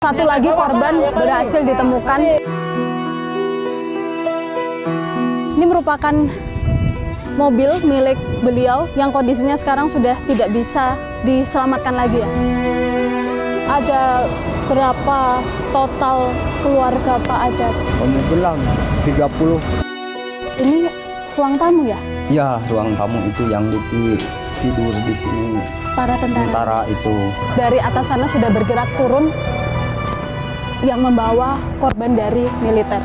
Satu lagi korban berhasil ditemukan. Ini merupakan mobil milik beliau yang kondisinya sekarang sudah tidak bisa diselamatkan lagi ya. Ada berapa total keluarga Pak Adat? Kamu bilang 30. Ini ruang tamu ya? Ya, ruang tamu itu yang tidur di sini. Para tentara itu. Dari atas sana sudah bergerak turun yang membawa korban dari militer.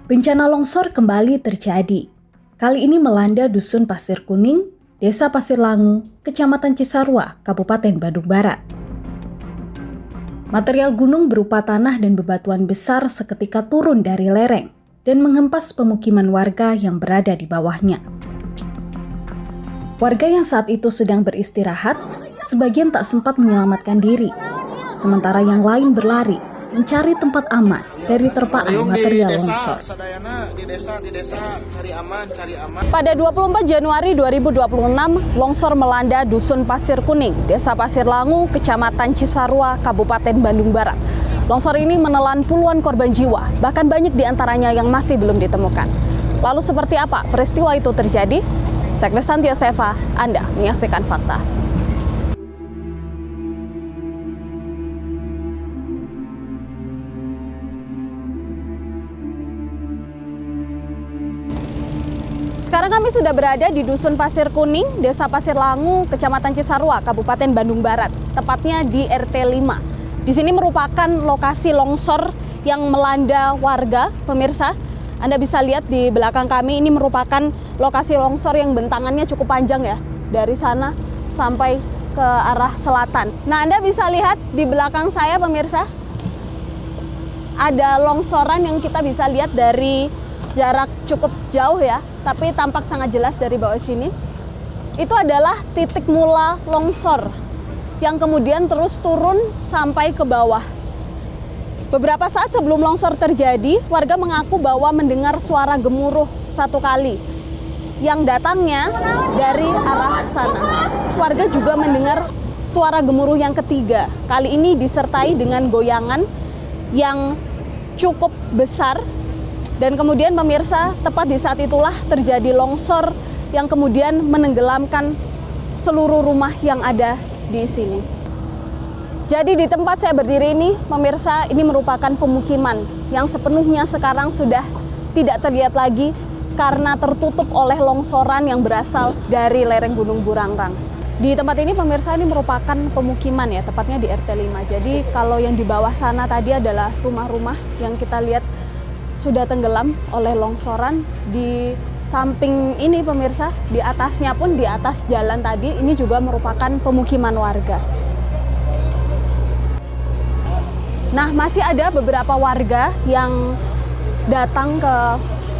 Bencana longsor kembali terjadi. Kali ini melanda Dusun Pasir Kuning, Desa Pasir Langu, Kecamatan Cisarua, Kabupaten Bandung Barat. Material gunung berupa tanah dan bebatuan besar seketika turun dari lereng dan menghempas pemukiman warga yang berada di bawahnya. Warga yang saat itu sedang beristirahat, sebagian tak sempat menyelamatkan diri, sementara yang lain berlari mencari tempat aman dari terpaan material longsor. Pada 24 Januari 2026, longsor melanda Dusun Pasir Kuning, Desa Pasir Langu, Kecamatan Cisarua, Kabupaten Bandung Barat. Longsor ini menelan puluhan korban jiwa, bahkan banyak diantaranya yang masih belum ditemukan. Lalu seperti apa peristiwa itu terjadi? Saya Kristanti Yosefa, Anda menyaksikan fakta. Sekarang kami sudah berada di Dusun Pasir Kuning, Desa Pasir Langu, Kecamatan Cisarua, Kabupaten Bandung Barat, tepatnya di RT 5. Di sini merupakan lokasi longsor yang melanda warga, pemirsa. Anda bisa lihat di belakang kami, ini merupakan lokasi longsor yang bentangannya cukup panjang ya, dari sana sampai ke arah selatan. Nah, Anda bisa lihat di belakang saya, pemirsa, ada longsoran yang kita bisa lihat dari jarak cukup jauh ya, tapi tampak sangat jelas dari bawah sini. Itu adalah titik mula longsor yang kemudian terus turun sampai ke bawah. Beberapa saat sebelum longsor terjadi, warga mengaku bahwa mendengar suara gemuruh satu kali yang datangnya dari arah sana. Warga juga mendengar suara gemuruh yang ketiga. Kali ini disertai dengan goyangan yang cukup besar. Dan kemudian pemirsa, tepat di saat itulah terjadi longsor yang kemudian menenggelamkan seluruh rumah yang ada di sini. Jadi di tempat saya berdiri ini, pemirsa, ini merupakan pemukiman yang sepenuhnya sekarang sudah tidak terlihat lagi karena tertutup oleh longsoran yang berasal dari lereng Gunung Burangrang. Di tempat ini pemirsa, ini merupakan pemukiman ya, tepatnya di RT 5. Jadi kalau yang di bawah sana tadi adalah rumah-rumah yang kita lihat sudah tenggelam oleh longsoran. Di samping ini pemirsa, di atasnya pun, di atas jalan tadi, ini juga merupakan pemukiman warga. Nah, masih ada beberapa warga yang datang ke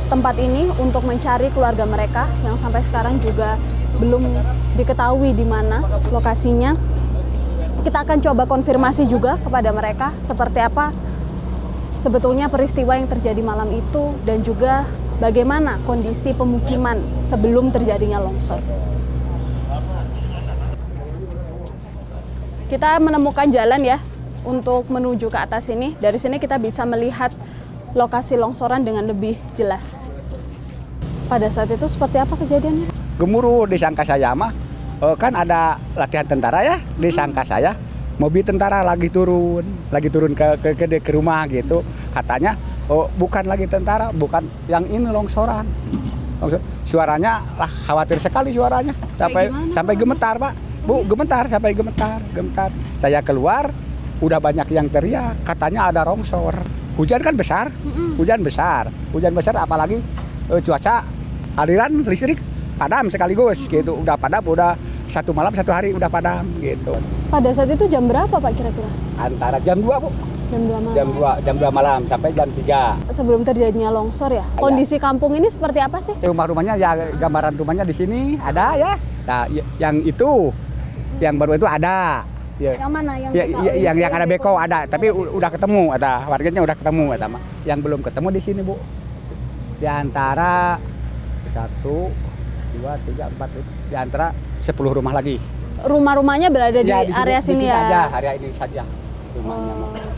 tempat ini untuk mencari keluarga mereka yang sampai sekarang juga belum diketahui di mana lokasinya. Kita akan coba konfirmasi juga kepada mereka seperti apa sebetulnya peristiwa yang terjadi malam itu dan juga bagaimana kondisi pemukiman sebelum terjadinya longsor. Kita menemukan jalan ya untuk menuju ke atas ini. Dari sini kita bisa melihat lokasi longsoran dengan lebih jelas. Pada saat itu seperti apa kejadiannya? Gemuruh, disangka saya mah kan ada latihan tentara ya, disangka saya mobil tentara lagi turun ke rumah gitu. Katanya bukan lagi tentara, bukan yang ini longsoran. Suaranya lah khawatir sekali suaranya sampai gemetar, Pak. Bu, gemetar sampai gemetar. Saya keluar, udah banyak yang teriak, katanya ada longsor. Hujan kan besar, hujan besar apalagi cuaca aliran listrik padam sekaligus gitu. Udah padam, udah satu malam satu hari udah padam gitu. Pada saat itu jam berapa Pak kira-kira? Antara jam 2 Bu. Jam 2 malam. Jam 2 malam sampai jam 3. Sebelum terjadinya longsor ya. Kondisi kampung ini seperti apa sih? Rumah-rumahnya ya, gambaran rumahnya di sini ada ya. Nah, yang itu yang baru itu ada. Ya. Yang mana? Yang ada beko ada, tapi udah ketemu, ada warganya udah ketemu, ada mah. Yang belum ketemu di sini Bu. Di antara 1, 2, 3, 4, di antara 10 rumah lagi. Rumah-rumahnya berada di Ya, area sini ya? Aja, area ini saja rumahnya.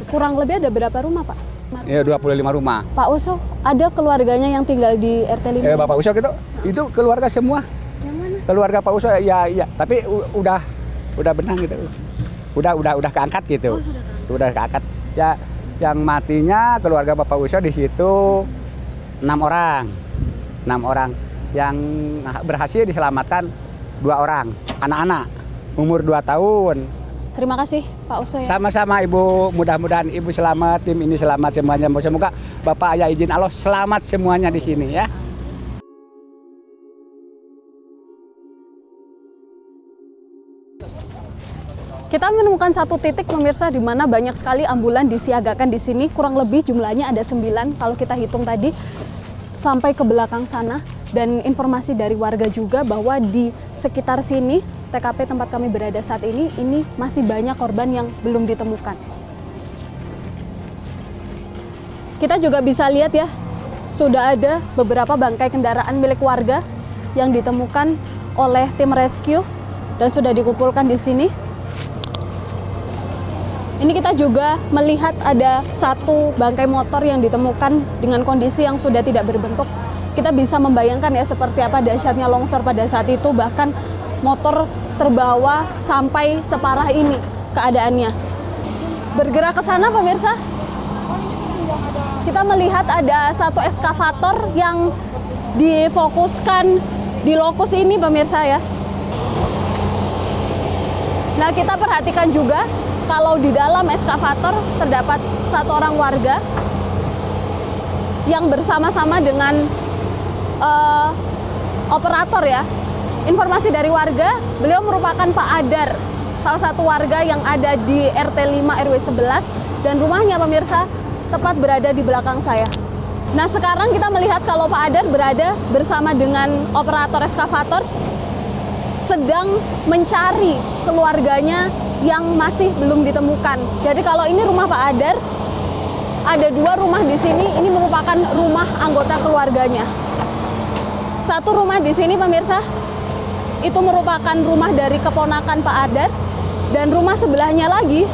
Kurang lebih ada berapa rumah Pak? Ya 25 rumah. Pak Uso, ada keluarganya yang tinggal di RT 5? Bapak Uso gitu, itu keluarga semua. Yang mana? Keluarga Pak Uso ya, tapi udah benang gitu. Udah keangkat gitu. Oh, sudah keangkat. Udah keangkat. Ya, yang matinya keluarga Bapak Uso di situ 6 orang. 6 orang. Yang berhasil diselamatkan 2 orang, anak-anak umur 2 tahun. Terima kasih Pak Uso ya. Sama-sama Ibu, mudah-mudahan Ibu selamat, tim ini selamat semuanya. Semoga Bapak ya izin Allah selamat semuanya di sini ya. Kita menemukan satu titik pemirsa di mana banyak sekali ambulan disiagakan di sini. Kurang lebih jumlahnya ada 9 kalau kita hitung tadi sampai ke belakang sana. Dan informasi dari warga juga bahwa di sekitar sini, TKP tempat kami berada saat ini masih banyak korban yang belum ditemukan. Kita juga bisa lihat ya, sudah ada beberapa bangkai kendaraan milik warga yang ditemukan oleh tim rescue dan sudah dikumpulkan di sini. Ini kita juga melihat ada satu bangkai motor yang ditemukan dengan kondisi yang sudah tidak berbentuk. Kita bisa membayangkan ya seperti apa dahsyatnya longsor pada saat itu, bahkan motor terbawa sampai separah ini keadaannya. Bergerak ke sana pemirsa, kita melihat ada satu eskavator yang difokuskan di lokus ini pemirsa ya. Nah, kita perhatikan juga kalau di dalam eskavator terdapat satu orang warga yang bersama-sama dengan operator ya. Informasi dari warga, beliau merupakan Pak Adar, salah satu warga yang ada di RT 5 RW 11 dan rumahnya pemirsa tepat berada di belakang saya. Nah, sekarang kita melihat kalau Pak Adar berada bersama dengan operator eskavator sedang mencari keluarganya yang masih belum ditemukan. Jadi kalau ini rumah Pak Adar, ada 2 rumah di sini, ini merupakan rumah anggota keluarganya. Satu rumah di sini pemirsa, itu merupakan rumah dari keponakan Pak Adar, dan rumah sebelahnya lagi,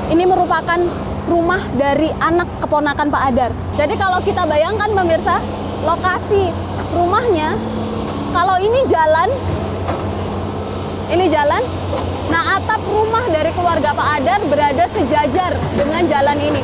ini merupakan rumah dari anak keponakan Pak Adar. Jadi kalau kita bayangkan pemirsa, lokasi rumahnya, kalau ini jalan, nah atap rumah dari keluarga Pak Adar berada sejajar dengan jalan ini.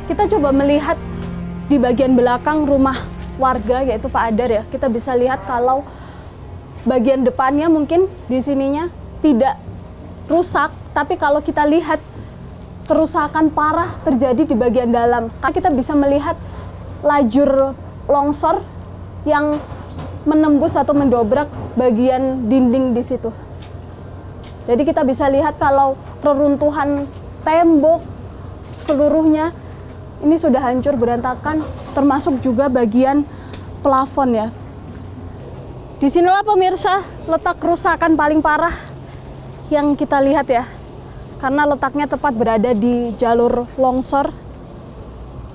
Kita coba melihat di bagian belakang rumah warga yaitu Pak Adar ya. Kita bisa lihat kalau bagian depannya mungkin di sininya tidak rusak, tapi kalau kita lihat kerusakan parah terjadi di bagian dalam. Kita bisa melihat lajur longsor yang menembus atau mendobrak bagian dinding di situ. Jadi kita bisa lihat kalau reruntuhan tembok seluruhnya ini sudah hancur berantakan, termasuk juga bagian plafon ya. Disinilah pemirsa letak kerusakan paling parah yang kita lihat ya. Karena letaknya tepat berada di jalur longsor,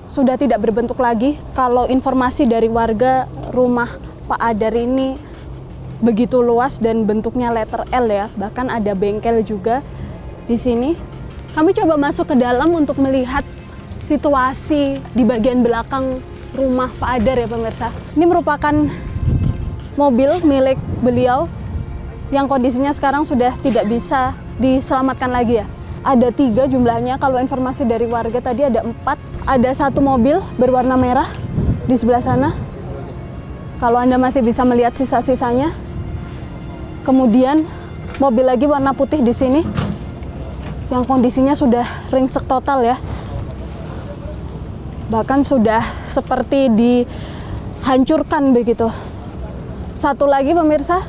sudah tidak berbentuk lagi. Kalau informasi dari warga, rumah Pak Adar ini begitu luas dan bentuknya letter L ya. Bahkan ada bengkel juga di sini. Kami coba masuk ke dalam untuk melihat situasi di bagian belakang rumah Pak Adar ya pemirsa. Ini merupakan mobil milik beliau yang kondisinya sekarang sudah tidak bisa diselamatkan lagi ya. Ada 3 jumlahnya, kalau informasi dari warga tadi ada 4. Ada 1 mobil berwarna merah di sebelah sana. Kalau Anda masih bisa melihat sisa-sisanya. Kemudian mobil lagi warna putih di sini yang kondisinya sudah ringsek total ya. Bahkan sudah seperti dihancurkan begitu. Satu lagi pemirsa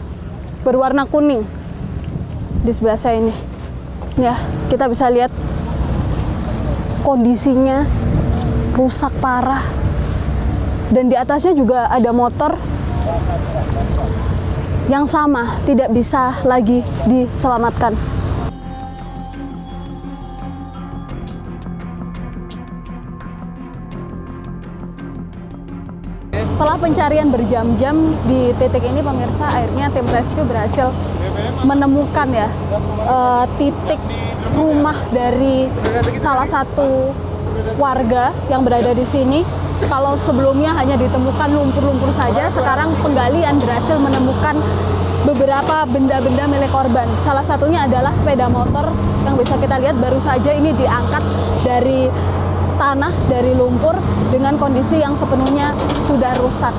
berwarna kuning di sebelah saya ini. Ya, kita bisa lihat kondisinya rusak parah. Dan di atasnya juga ada motor yang sama, tidak bisa lagi diselamatkan. Setelah pencarian berjam-jam di titik ini pemirsa, akhirnya tim rescue berhasil menemukan ya titik rumah dari salah satu warga yang berada di sini. Kalau sebelumnya hanya ditemukan lumpur-lumpur saja, sekarang penggalian berhasil menemukan beberapa benda-benda milik korban. Salah satunya adalah sepeda motor yang bisa kita lihat baru saja ini diangkat dari tanah, dari lumpur dengan kondisi yang sepenuhnya sudah rusak.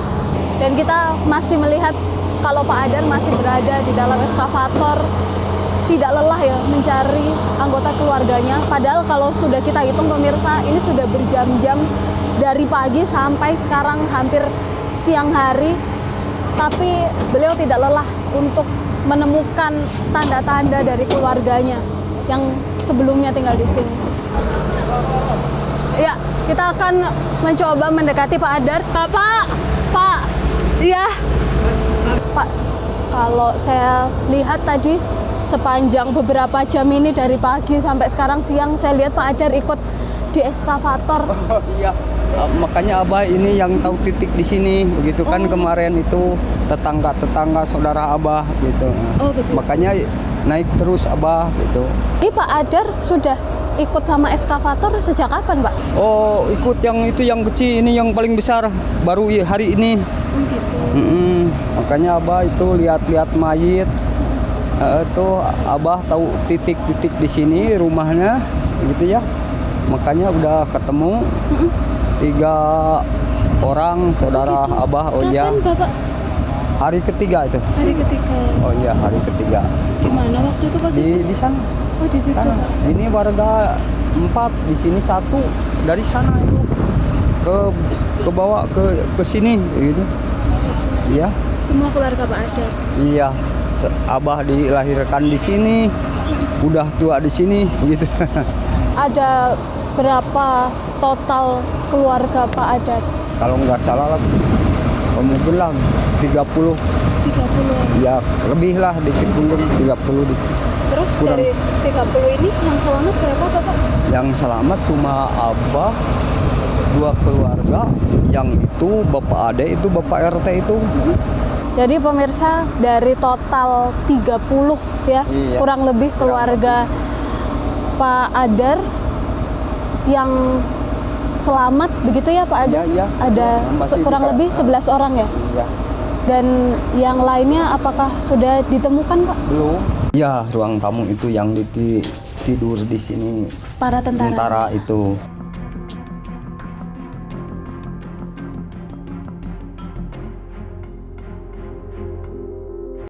Dan kita masih melihat kalau Pak Adar masih berada di dalam eskavator, tidak lelah ya mencari anggota keluarganya. Padahal kalau sudah kita hitung pemirsa, ini sudah berjam-jam dari pagi sampai sekarang hampir siang hari. Tapi beliau tidak lelah untuk menemukan tanda-tanda dari keluarganya yang sebelumnya tinggal di sini. Ya, kita akan mencoba mendekati Pak Adar. Pak, iya. Pak, kalau saya lihat tadi sepanjang beberapa jam ini dari pagi sampai sekarang siang, saya lihat Pak Adar ikut di ekskavator. Oh, iya. Makanya Abah ini yang tahu titik di sini, begitu kan kemarin itu tetangga saudara Abah gitu. Oh, begitu. Makanya naik terus Abah gitu. Ini Pak Adar sudah ikut sama ekskavator sejak kapan, Pak? Oh, ikut yang itu yang kecil, ini yang paling besar baru hari ini. Gitu. Makanya Abah itu lihat-lihat mayit. Itu Abah tahu titik-titik di sini rumahnya, gitu ya. Makanya udah ketemu 3 orang saudara Abah. Oh iya. Kapan, Bapak? Hari ketiga itu. Hari ketiga. Oh iya, hari ketiga. Di mana waktu itu posisi? Di sana. Oh, di situ. Sana. Ini warga 4, di sini 1, dari sana itu ke bawah ke sini gitu. Iya. Semua keluarga Pak Adar. Iya. Abah dilahirkan di sini. Udah tua di sini gitu. Ada berapa total keluarga Pak Adar? Kalau nggak salah lah, mungkin lah 30. 30. Ya, lebih lah dikit, mungkin 30 dikit. Terus Kurang. dari 30 ini yang selamat berapa, Bapak? Yang selamat cuma Abah, 2 keluarga, yang itu Bapak Ade, itu Bapak RT itu. Jadi pemirsa, dari total 30 ya, Iya. kurang lebih keluarga Pak Adar yang selamat begitu ya Pak Adar? Iya. Ada Masih kurang juga, lebih 11 orang ya? Iya. Dan yang lainnya apakah sudah ditemukan, Pak? Belum. Ya, ruang tamu itu yang tidur di sini Para tentara. itu.